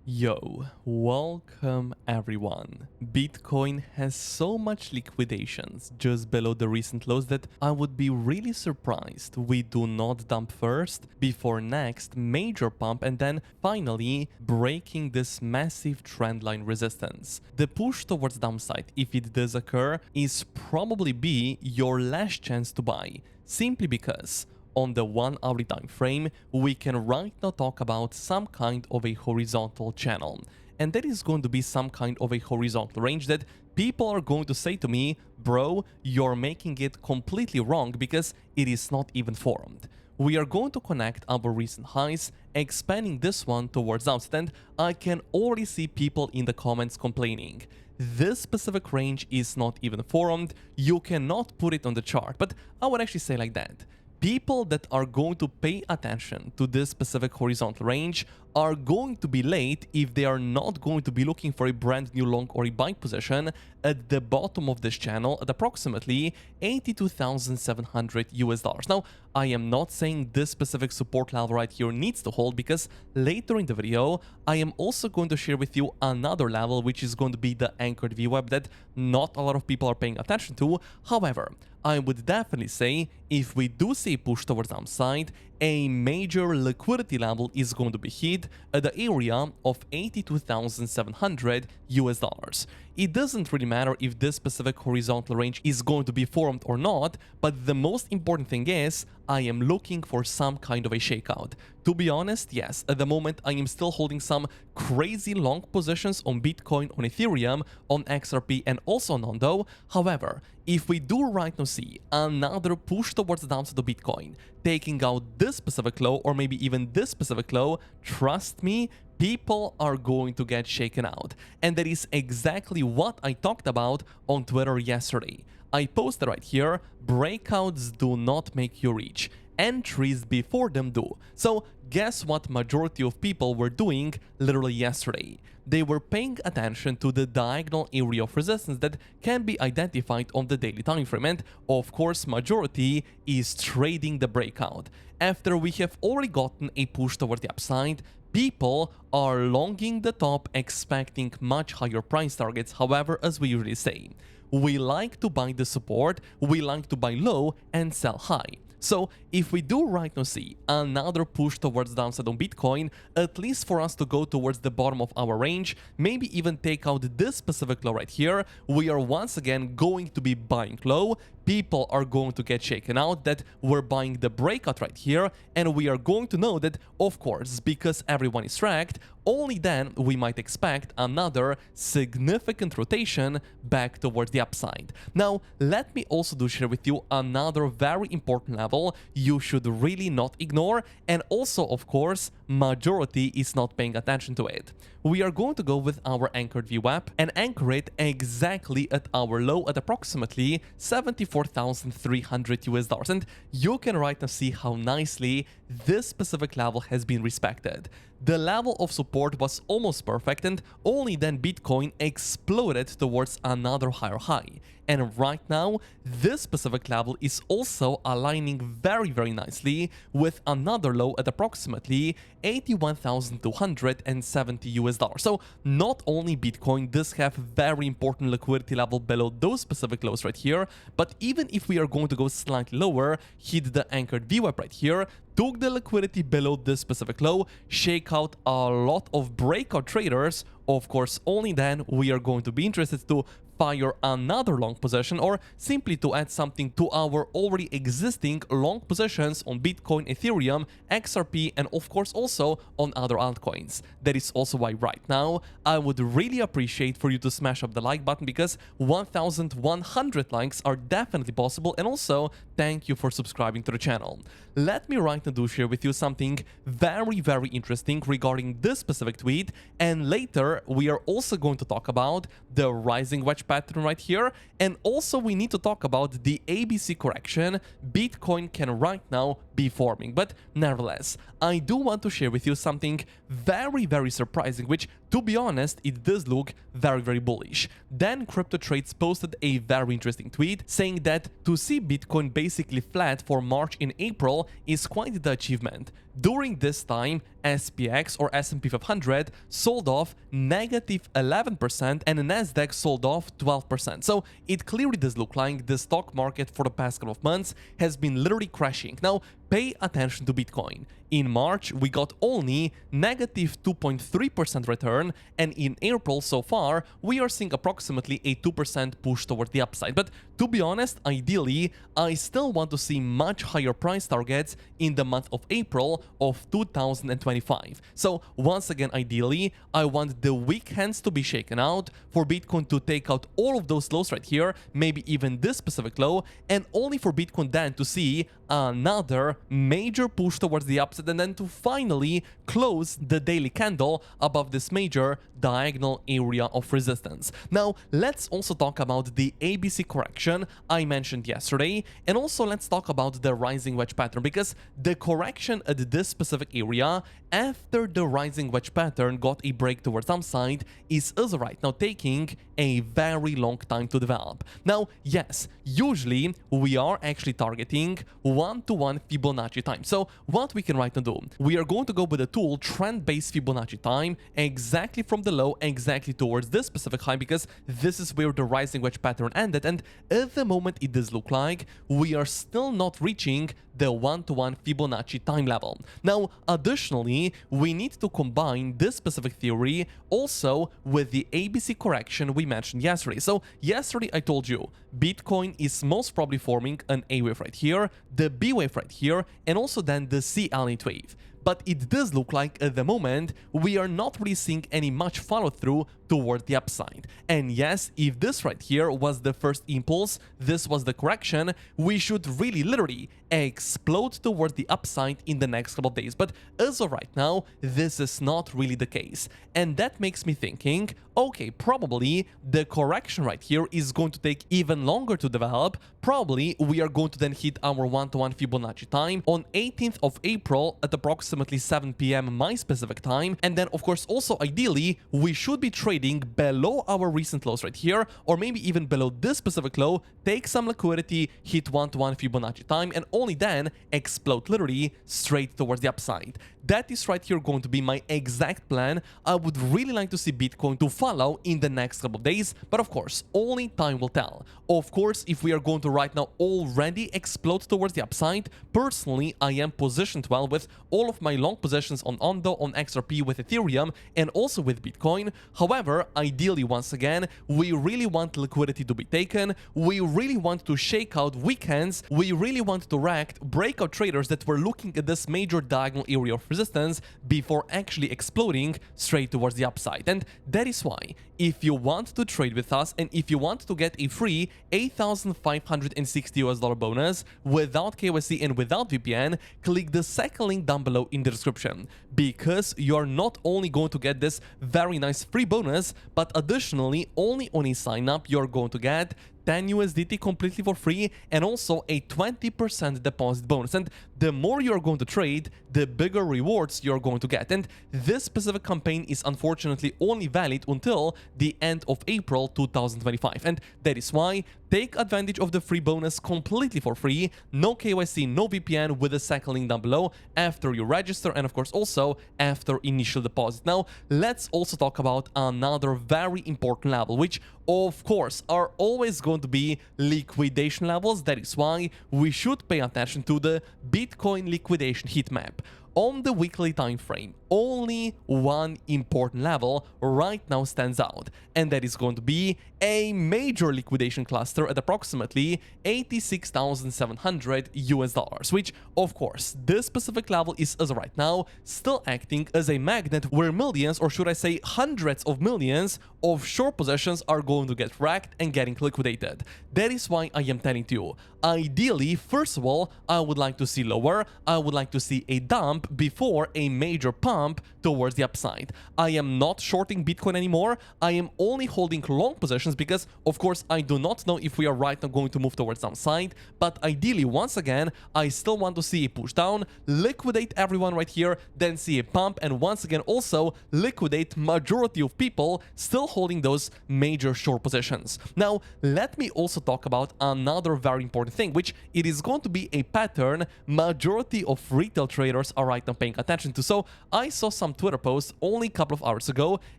Yo, welcome everyone. Bitcoin has so much liquidations just below the recent lows that I would be really surprised we do not dump first before next major pump and then finally breaking this massive trendline resistance. The push towards downside, if it does occur, is probably be your last chance to buy, simply because on the 1 hourly time frame, we can right now talk about some kind of a horizontal channel. And that is going to be some kind of a horizontal range that people are going to say to me, bro, you're making it completely wrong because it is not even formed. We are going to connect our recent highs, expanding this one towards downside, and I can already see people in the comments complaining. This specific range is not even formed, you cannot put it on the chart, but I would actually say like that. People that are going to pay attention to this specific horizontal range are going to be late if they are not going to be looking for a brand new long or a buy position at the bottom of this channel at approximately $82,700. Now, I am not saying this specific support level right here needs to hold, because later in the video, I am also going to share with you another level, which is going to be the anchored VWAP that not a lot of people are paying attention to. However, I would definitely say if we do see a push towards downside, a major liquidity level is going to be hit at the area of $82,700. It doesn't really matter if this specific horizontal range is going to be formed or not, but the most important thing is I am looking for some kind of a shakeout. To be honest, yes, at the moment I am still holding some crazy long positions on Bitcoin, on Ethereum, on XRP and also on Ondo. However, if we do right now see another push towards the downside of Bitcoin, taking out this specific low or maybe even this specific low, trust me, people are going to get shaken out. And that is exactly what I talked about on Twitter yesterday. I posted right here, breakouts do not make you rich, entries before them do. So guess what majority of people were doing literally yesterday? They were paying attention to the diagonal area of resistance that can be identified on the daily time frame, and of course majority is trading the breakout. After we have already gotten a push toward the upside, people are longing the top, expecting much higher price targets. However, as we usually say, we like to buy the support, we like to buy low and sell high. So if we do right now see another push towards downside on Bitcoin, at least for us to go towards the bottom of our range, maybe even take out this specific low right here, we are once again going to be buying low. People are going to get shaken out that we're buying the breakout right here, and we are going to know that, of course, because everyone is tracked, only then we might expect another significant rotation back towards the upside. Now, let me also share with you another very important level you should really not ignore, and also, of course, majority is not paying attention to it. We are going to go with our anchored VWAP and anchor it exactly at our low at approximately $74,300, and you can right now see how nicely this specific level has been respected. The level of support was almost perfect, and only then Bitcoin exploded towards another higher high. And right now, this specific level is also aligning very nicely with another low at approximately $81,270. So not only Bitcoin does have very important liquidity level below those specific lows right here, but even if we are going to go slightly lower, hit the anchored VWAP right here, took the liquidity below this specific low, shake out a lot of breakout traders, of course only then we are going to be interested to fire another long position or simply to add something to our already existing long positions on Bitcoin, Ethereum, XRP, and of course also on other altcoins. That is also why right now I would really appreciate for you to smash up the like button, because 1,100 likes are definitely possible, and also thank you for subscribing to the channel. Let me right now share with you something very interesting regarding this specific tweet, and later we are also going to talk about the rising wedge pattern right here, and also we need to talk about the ABC correction Bitcoin can right now be forming. But nevertheless, I do want to share with you something very surprising, which, to be honest, it does look very bullish. Then Crypto Trades posted a very interesting tweet saying that to see Bitcoin basically flat for March and April is quite the achievement. During this time, SPX or S&P 500 sold off -11% and the Nasdaq sold off 12%. So it clearly does look like the stock market for the past couple of months has been literally crashing. Now, pay attention to Bitcoin. In March, we got only -2.3% return, and in April so far, we are seeing approximately a 2% push toward the upside. But to be honest, ideally, I still want to see much higher price targets in the month of April of 2025. So once again, ideally, I want the weak hands to be shaken out, for Bitcoin to take out all of those lows right here, maybe even this specific low, and only for Bitcoin then to see another major push towards the upside, and then to finally close the daily candle above this major diagonal area of resistance. Now, let's also talk about the ABC correction I mentioned yesterday, and also let's talk about the rising wedge pattern, because the correction at this specific area after the rising wedge pattern got a break towards upside is also right now taking a very long time to develop. Now, yes, usually we are actually targeting 1-to-1 Fibonacci time. So what we can right now do, we are going to go with the tool trend-based Fibonacci time exactly from the low exactly towards this specific high, because this is where the rising wedge pattern ended, and at the moment it does look like we are still not reaching the 1-to-1 Fibonacci time level. Now, additionally, we need to combine this specific theory also with the ABC correction we mentioned yesterday. So yesterday I told you Bitcoin is most probably forming an A wave right here, the B wave right here, and also then the C elevate wave. But it does look like at the moment we are not really seeing any much follow through toward the upside. And yes, if this right here was the first impulse, this was the correction, we should really literally explode toward the upside in the next couple of days. But as of right now, this is not really the case. And that makes me thinking, okay, probably the correction right here is going to take even longer to develop. Probably we are going to then hit our 1-to-1 Fibonacci time on 18th of April at approximately 7 p.m. my specific time. And then of course also ideally we should be trading below our recent lows right here, or maybe even below this specific low, take some liquidity, hit 1-to-1 Fibonacci time, and only then explode literally straight towards the upside. That is right here going to be my exact plan. I would really like to see Bitcoin to follow in the next couple of days, but of course, only time will tell. Of course, if we are going to right now already explode towards the upside, personally, I am positioned well with all of my long positions on Ondo, on XRP, with Ethereum, and also with Bitcoin. However, ideally, once again, we really want liquidity to be taken. We really want to shake out weekends. We really want to react breakout traders that were looking at this major diagonal area of resistance before actually exploding straight towards the upside. And that is why, if you want to trade with us and if you want to get a free $8,560 bonus without KYC and without VPN, click the second link down below in the description, because you are not only going to get this very nice free bonus, but additionally, only on a sign up, you're going to get 10 USDT completely for free, and also a 20% deposit bonus. And the more you're going to trade, the bigger rewards you're going to get. And this specific campaign is unfortunately only valid until the end of April 2025. And that is why take advantage of the free bonus completely for free, no KYC, no VPN, with the second link down below after you register, and of course also after initial deposit. Now, let's also talk about another very important level, which of course are always going to be liquidation levels. That is why we should pay attention to the Bitcoin liquidation heat map. On the weekly time frame, only one important level right now stands out, and that is going to be a major liquidation cluster at approximately $86,700, which of course this specific level is as of right now still acting as a magnet where millions, or should I say hundreds of millions of short positions are going to get wrecked and getting liquidated. That is why I am telling you, ideally, first of all, I would like to see lower, I would like to see a dump before a major pump towards the upside. I am not shorting Bitcoin anymore. I am only holding long positions because, of course, I do not know if we are right now going to move towards downside. But ideally, once again, I still want to see a push down, liquidate everyone right here, then see a pump, and once again also liquidate majority of people still holding those major short positions. Now, let me also talk about another very important thing, which it is going to be a pattern majority of retail traders are right now paying attention to. So I saw some Twitter posts only a couple of hours ago,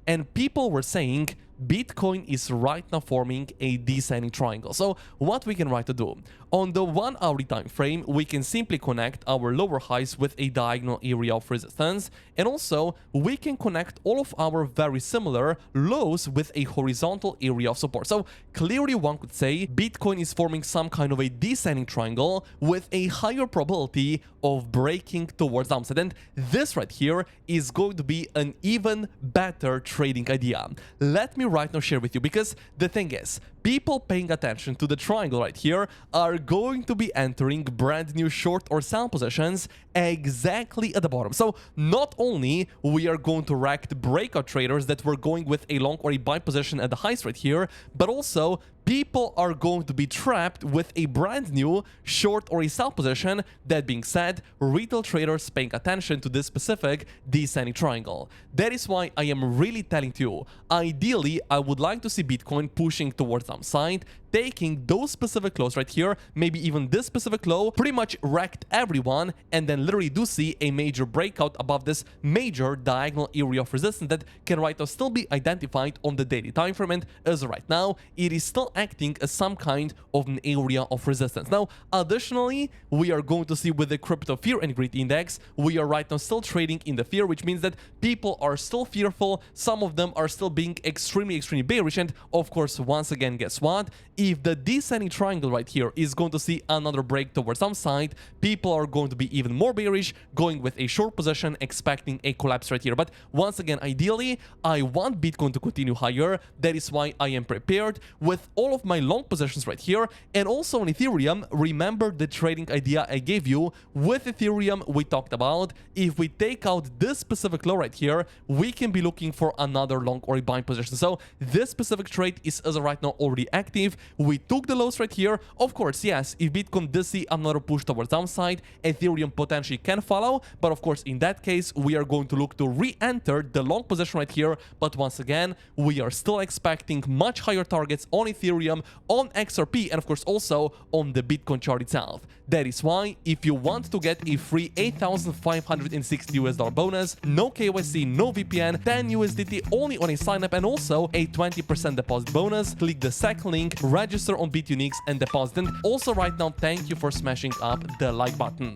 and people were saying Bitcoin is right now forming a descending triangle. So what we can right to do? On the 1 hourly time frame, we can simply connect our lower highs with a diagonal area of resistance, and also we can connect all of our very similar lows with a horizontal area of support. So clearly one could say Bitcoin is forming some kind of a descending triangle with a higher probability of breaking towards downside, and this right here is going to be an even better trading idea. Let me right now share with you, because the thing is, people paying attention to the triangle right here are going to be entering brand new short or sell positions exactly at the bottom. So not only we are going to wreck the breakout traders that were going with a long or a buy position at the highs right here, but also people are going to be trapped with a brand new short or a sell position. That being said, retail traders paying attention to this specific descending triangle. That is why I am really telling you, ideally, I would like to see Bitcoin pushing towards downside, taking those specific lows right here, maybe even this specific low, pretty much wrecked everyone, and then literally do see a major breakout above this major diagonal area of resistance that can right now still be identified on the daily time frame, and as of right now, it is still acting as some kind of an area of resistance. Now, additionally, we are going to see with the crypto fear and greed index, we are right now still trading in the fear, which means that people are still fearful. Some of them are still being extremely bearish, and of course, once again, guess what? If the descending triangle right here is going to see another break towards downside, people are going to be even more bearish, going with a short position, expecting a collapse right here. But once again, ideally, I want Bitcoin to continue higher. That is why I am prepared with all of my long positions right here. And also on Ethereum, remember the trading idea I gave you. With Ethereum, we talked about if we take out this specific low right here, we can be looking for another long or a buy position. So this specific trade is as of right now already active. We took the lows right here. Of course, yes, if Bitcoin does see another push towards downside, Ethereum potentially can follow. But of course, in that case, we are going to look to re-enter the long position right here. But once again, we are still expecting much higher targets on Ethereum, on XRP, and of course also on the Bitcoin chart itself. That is why, if you want to get a free $8,560 bonus, no KYC, no VPN, 10 USDT only on a sign up, and also a 20% deposit bonus, click the second link, register on BitUnix and deposit. And also right now, thank you for smashing up the like button.